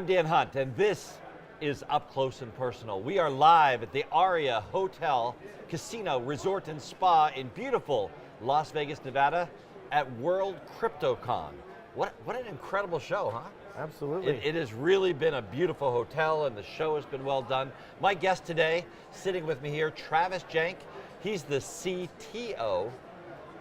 I'm Dan Hunt, and this is Up Close and Personal. We are live at the Aria Hotel, Casino, Resort and Spa in beautiful Las Vegas, Nevada at World CryptoCon. What an incredible show, huh? Absolutely. It has really been a beautiful hotel, and the show has been well done. My guest today, sitting with me here, Travis Jank. He's the CTO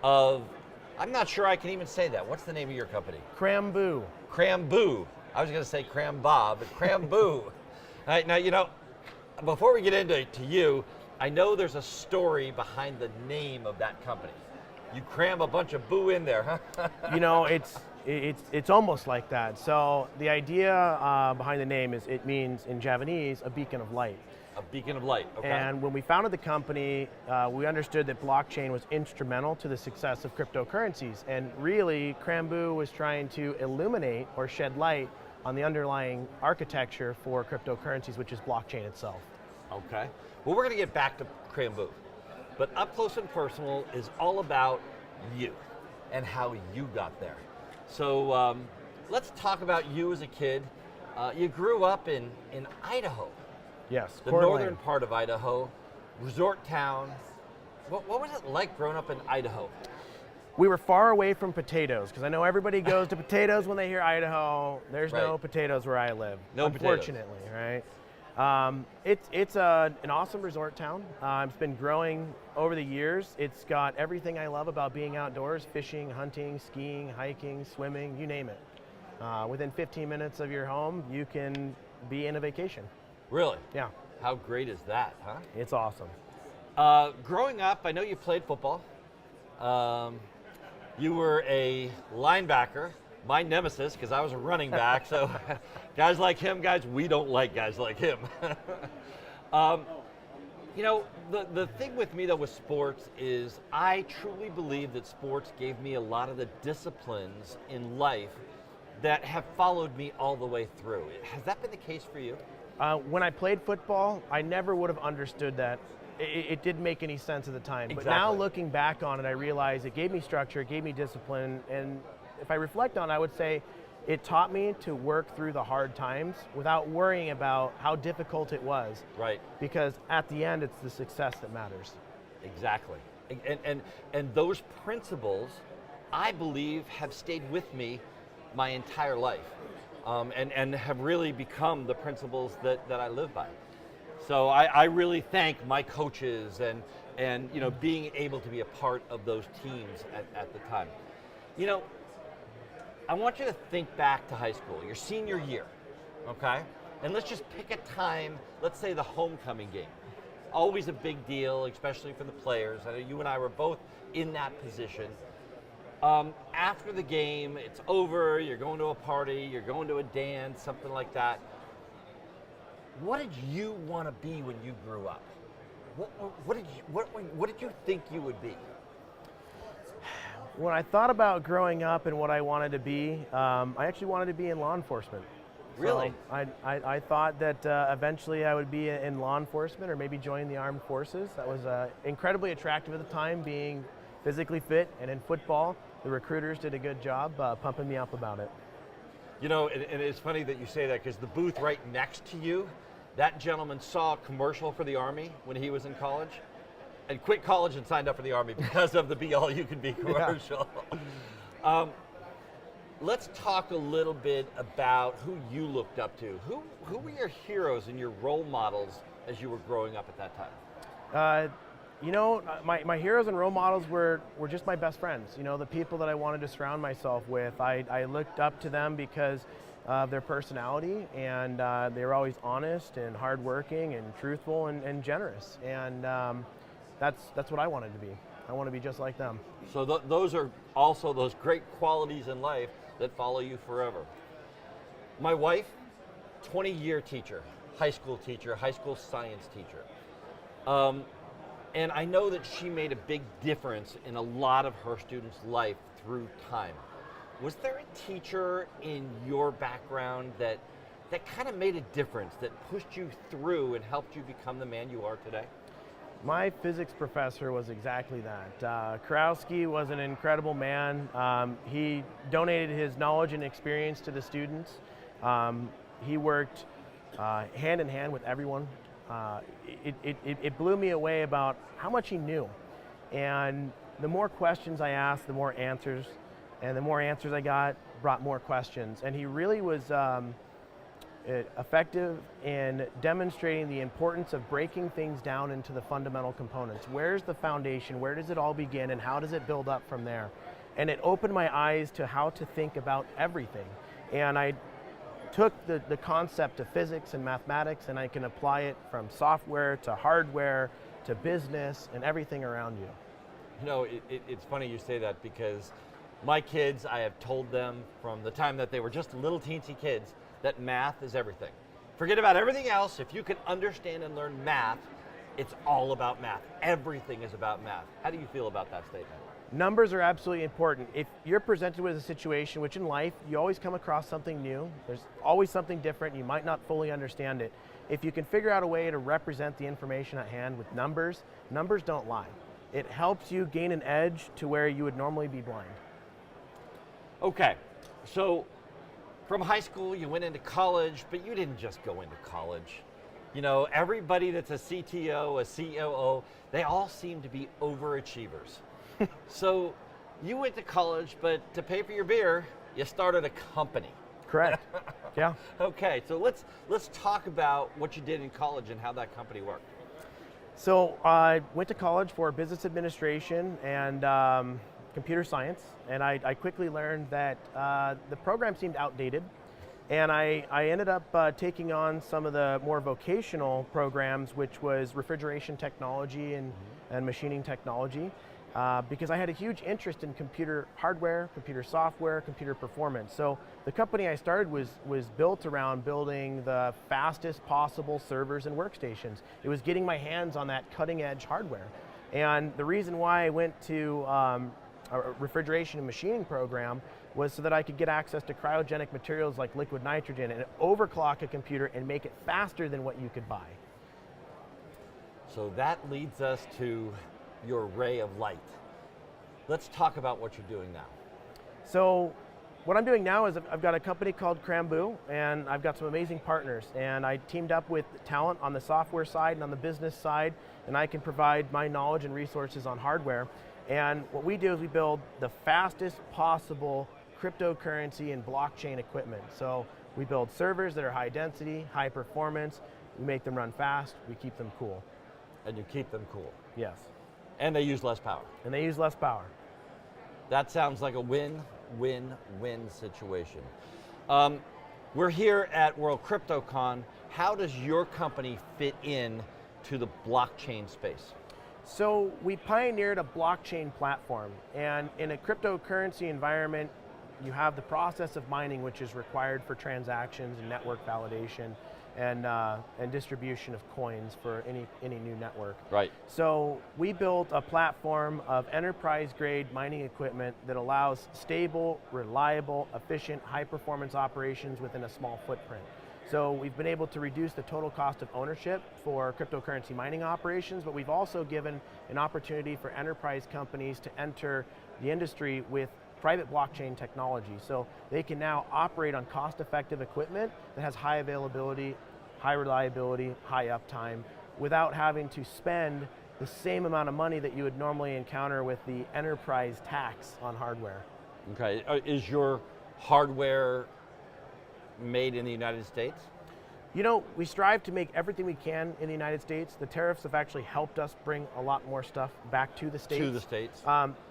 of, I'm not sure I can even say that. What's the name of your company? Cramboo. Cramboo. I was going to say Cramba, but Cramboo. All right, now, you know, before we get into you, I know there's a story behind the name of that company. You cram a bunch of boo in there, huh? You know, it's almost like that. So the idea behind the name is it means in Javanese a beacon of light. A beacon of light, okay. And when we founded the company, we understood that blockchain was instrumental to the success of cryptocurrencies. And really, Cramboo was trying to illuminate or shed light on the underlying architecture for cryptocurrencies, which is blockchain itself. Okay. Well, we're going to get back to Cramboo. But Up Close and Personal is all about you and how you got there. So let's talk about you as a kid. You grew up in Idaho. Yes, the northern part of Idaho, resort town. What was it like growing up in Idaho? We were far away from potatoes, because I know everybody goes to potatoes when they hear Idaho. There's no potatoes where I live, unfortunately, right? It's an awesome resort town. It's been growing over the years. It's got everything I love about being outdoors: fishing, hunting, skiing, hiking, swimming, you name it. Within 15 minutes of your home, you can be in a vacation. Really? Yeah. How great is that, huh? It's awesome. Growing up, I know you played football. You were a linebacker, my nemesis, because I was a running back. So guys like him, we don't like guys like him. You know, the thing with me though with sports is I truly believe that sports gave me a lot of the disciplines in life that have followed me all the way through. Has that been the case for you? When I played football, I never would have understood that. It didn't make any sense at the time. Exactly. But now looking back on it, I realize it gave me structure, it gave me discipline, and if I reflect on it, I would say it taught me to work through the hard times without worrying about how difficult it was. Right. Because at the end, it's the success that matters. Exactly. And those principles, I believe, have stayed with me my entire life. And have really become the principles that I live by. So I really thank my coaches and you know, being able to be a part of those teams at the time. You know, I want you to think back to high school, your senior year, okay? And let's just pick a time, let's say the homecoming game. Always a big deal, especially for the players. I know you and I were both in that position. After the game, it's over, you're going to a party, you're going to a dance, something like that. What did you want to be when you grew up? What did you think you would be? When I thought about growing up and what I wanted to be, I actually wanted to be in law enforcement. Really? So I thought that eventually I would be in law enforcement or maybe join the armed forces. That was incredibly attractive at the time, being physically fit, and in football, the recruiters did a good job pumping me up about it. You know, and it's funny that you say that, because the booth right next to you, that gentleman saw a commercial for the Army when he was in college and quit college and signed up for the Army because of the Be All You Can Be commercial. Yeah. Let's talk a little bit about who you looked up to. Who were your heroes and your role models as you were growing up at that time? You know, my heroes and role models were just my best friends. You know, the people that I wanted to surround myself with. I looked up to them because of their personality, and they were always honest and hardworking and truthful and generous. And that's what I wanted to be. I want to be just like them. So those are also those great qualities in life that follow you forever. My wife, 20-year teacher, high school science teacher. And I know that she made a big difference in a lot of her students' life through time. Was there a teacher in your background that kind of made a difference, that pushed you through and helped you become the man you are today? My physics professor was exactly that. Karowski was an incredible man. He donated his knowledge and experience to the students. he worked hand in hand with everyone. It blew me away about how much he knew. And the more questions I asked, the more answers. And the more answers I got brought more questions. And he really was effective in demonstrating the importance of breaking things down into the fundamental components. Where's the foundation? Where does it all begin? And how does it build up from there? And it opened my eyes to how to think about everything. And I took the concept of physics and mathematics, and I can apply it from software to hardware to business and everything around you. You know, it's funny you say that, because my kids, I have told them from the time that they were just little teensy kids that math is everything. Forget about everything else. If you can understand and learn math, it's all about math. Everything is about math. How do you feel about that statement? Numbers are absolutely important. If you're presented with a situation, which in life, you always come across something new, there's always something different, you might not fully understand it. If you can figure out a way to represent the information at hand with numbers, numbers don't lie. It helps you gain an edge to where you would normally be blind. Okay, so from high school, you went into college, but you didn't just go into college. You know, everybody that's a CTO, a COO, they all seem to be overachievers. So you went to college, but to pay for your beer, you started a company. Correct. Yeah. Okay, so let's talk about what you did in college and how that company worked. So I went to college for business administration and computer science, and I quickly learned that the program seemed outdated, and I ended up taking on some of the more vocational programs, which was refrigeration technology and machining technology, because I had a huge interest in computer hardware, computer software, computer performance. So the company I started was built around building the fastest possible servers and workstations. It was getting my hands on that cutting edge hardware. And the reason why I went to a refrigeration and machining program was so that I could get access to cryogenic materials like liquid nitrogen and overclock a computer and make it faster than what you could buy. So that leads us to your ray of light. Let's talk about what you're doing now. So what I'm doing now is I've got a company called Crambu, and I've got some amazing partners, and I teamed up with talent on the software side and on the business side, and I can provide my knowledge and resources on hardware. And what we do is we build the fastest possible cryptocurrency and blockchain equipment. So we build servers that are high density, high performance, we make them run fast, we keep them cool. And you keep them cool. Yes. And they use less power. And they use less power. That sounds like a win-win-win situation. We're here at World CryptoCon. How does your company fit in to the blockchain space? So we pioneered a blockchain platform, and in a cryptocurrency environment, you have the process of mining, which is required for transactions and network validation and distribution of coins for any new network. Right. So we built a platform of enterprise-grade mining equipment that allows stable, reliable, efficient, high-performance operations within a small footprint. So we've been able to reduce the total cost of ownership for cryptocurrency mining operations, but we've also given an opportunity for enterprise companies to enter the industry with private blockchain technology. So they can now operate on cost-effective equipment that has high availability, high reliability, high uptime, without having to spend the same amount of money that you would normally encounter with the enterprise tax on hardware. Okay, is your hardware made in the United States? You know, we strive to make everything we can in the United States. The tariffs have actually helped us bring a lot more stuff back to the States. To the States.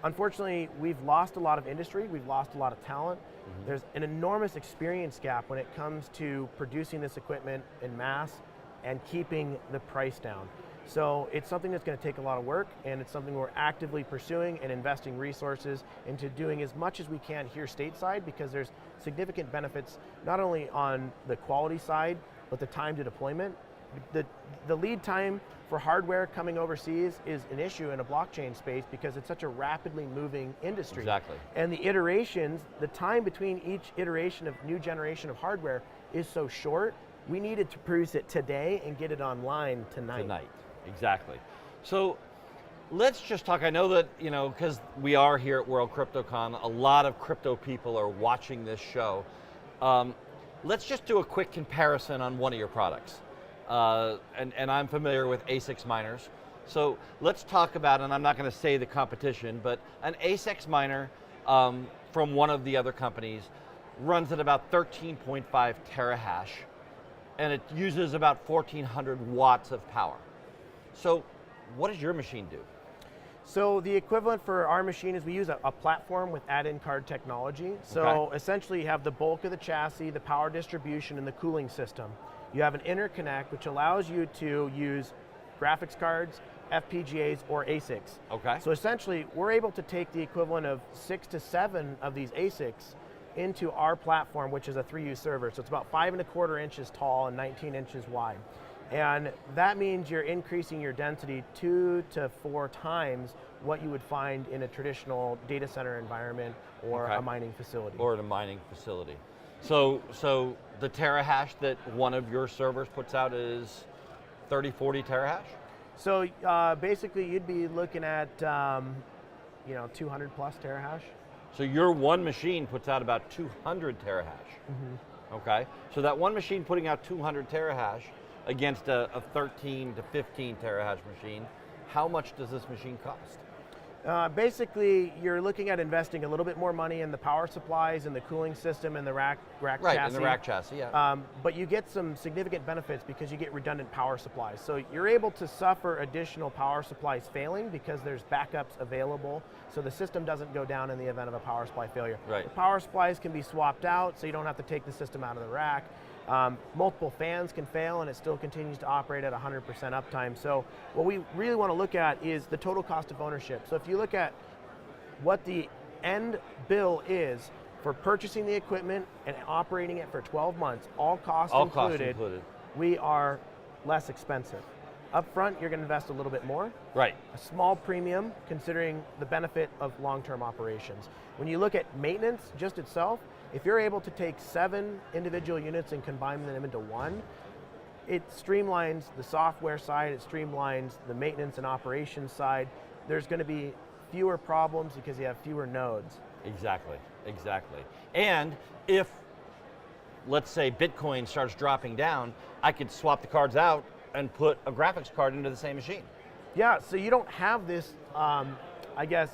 Unfortunately, we've lost a lot of industry, we've lost a lot of talent. Mm-hmm. There's an enormous experience gap when it comes to producing this equipment in mass and keeping the price down. So it's something that's going to take a lot of work, and it's something we're actively pursuing and investing resources into doing as much as we can here stateside, because there's significant benefits not only on the quality side, but the time to deployment. The lead time for hardware coming overseas is an issue in a blockchain space because it's such a rapidly moving industry. Exactly. And the iterations, the time between each iteration of new generation of hardware is so short, we needed to produce it today and get it online tonight. Exactly. So let's just talk. I know that, you know, because we are here at World CryptoCon, a lot of crypto people are watching this show. let's just do a quick comparison on one of your products. And I'm familiar with ASICS miners. So let's talk about, and I'm not going to say the competition, but an ASICS miner from one of the other companies runs at about 13.5 terahash, and it uses about 1,400 watts of power. So what does your machine do? So the equivalent for our machine is we use a platform with add-in card technology. So essentially you have the bulk of the chassis, the power distribution, and the cooling system. You have an interconnect which allows you to use graphics cards, FPGAs, or ASICs. Okay. So essentially we're able to take the equivalent of 6 to 7 of these ASICs into our platform, which is a 3U server. So it's about 5¼ inches tall and 19 inches wide. And that means you're increasing your density 2 to 4 times what you would find in a traditional data center environment or a mining facility. Or in a mining facility. So the terahash that one of your servers puts out is 30, 40 terahash? So basically you'd be looking at 200 plus terahash. So your one machine puts out about 200 terahash. Mm-hmm. Okay, so that one machine putting out 200 terahash against a 13 to 15 terahash machine, how much does this machine cost? Basically, you're looking at investing a little bit more money in the power supplies and the cooling system and the rack chassis. Right, in the rack chassis, yeah. But you get some significant benefits because you get redundant power supplies. So you're able to suffer additional power supplies failing because there's backups available, so the system doesn't go down in the event of a power supply failure. Right. The power supplies can be swapped out, so you don't have to take the system out of the rack. Multiple fans can fail and it still continues to operate at 100% uptime. So what we really want to look at is the total cost of ownership. So if you look at what the end bill is for purchasing the equipment and operating it for 12 months, all costs included, we are less expensive. Up front, you're going to invest a little bit more. Right. A small premium considering the benefit of long-term operations. When you look at maintenance just itself, if you're able to take 7 individual units and combine them into one, it streamlines the software side, it streamlines the maintenance and operations side. There's going to be fewer problems because you have fewer nodes. Exactly, exactly. And if, let's say, Bitcoin starts dropping down, I could swap the cards out and put a graphics card into the same machine. Yeah, so you don't have this,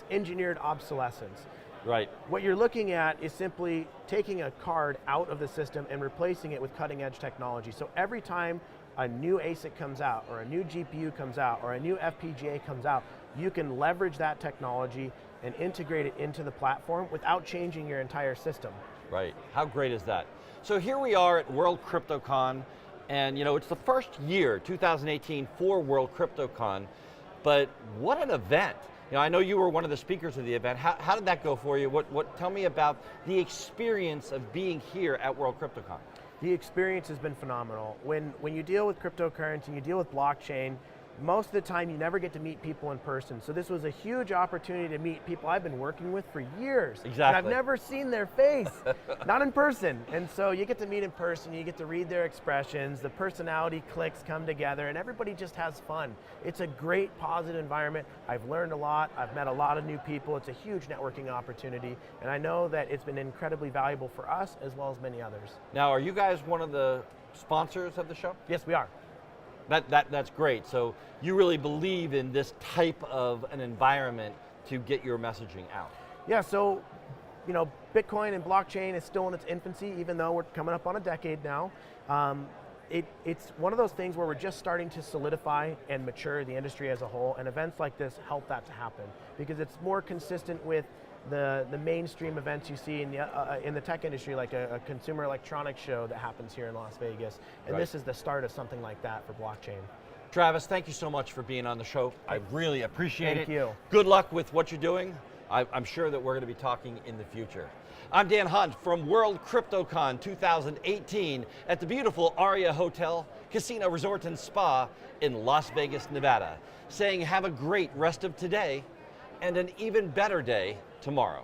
engineered obsolescence. Right. What you're looking at is simply taking a card out of the system and replacing it with cutting edge technology. So every time a new ASIC comes out, or a new GPU comes out, or a new FPGA comes out, you can leverage that technology and integrate it into the platform without changing your entire system. Right, how great is that? So here we are at World CryptoCon, and it's the first year, 2018, for World CryptoCon, but what an event. I know you were one of the speakers of the event. How did that go for you? Tell me about the experience of being here at World CryptoCon. The experience has been phenomenal. When you deal with cryptocurrency, you deal with blockchain, most of the time you never get to meet people in person. So this was a huge opportunity to meet people I've been working with for years. Exactly. And I've never seen their face, not in person. And so you get to meet in person, you get to read their expressions, the personality clicks come together, and everybody just has fun. It's a great, positive environment. I've learned a lot, I've met a lot of new people. It's a huge networking opportunity, and I know that it's been incredibly valuable for us as well as many others. Now, are you guys one of the sponsors of the show? Yes, we are. That's great. So you really believe in this type of an environment to get your messaging out. Yeah, so Bitcoin and blockchain is still in its infancy, even though we're coming up on a decade now. It's one of those things where we're just starting to solidify and mature the industry as a whole, and events like this help that to happen because it's more consistent with the mainstream events you see in the tech industry, like a consumer electronics show that happens here in Las Vegas. And this is the start of something like that for blockchain. Travis, thank you so much for being on the show. I really appreciate it. Thank you. Good luck with what you're doing. I'm sure that we're going to be talking in the future. I'm Dan Hunt from World CryptoCon 2018 at the beautiful Aria Hotel, Casino Resort and Spa in Las Vegas, Nevada, saying have a great rest of today and an even better day tomorrow.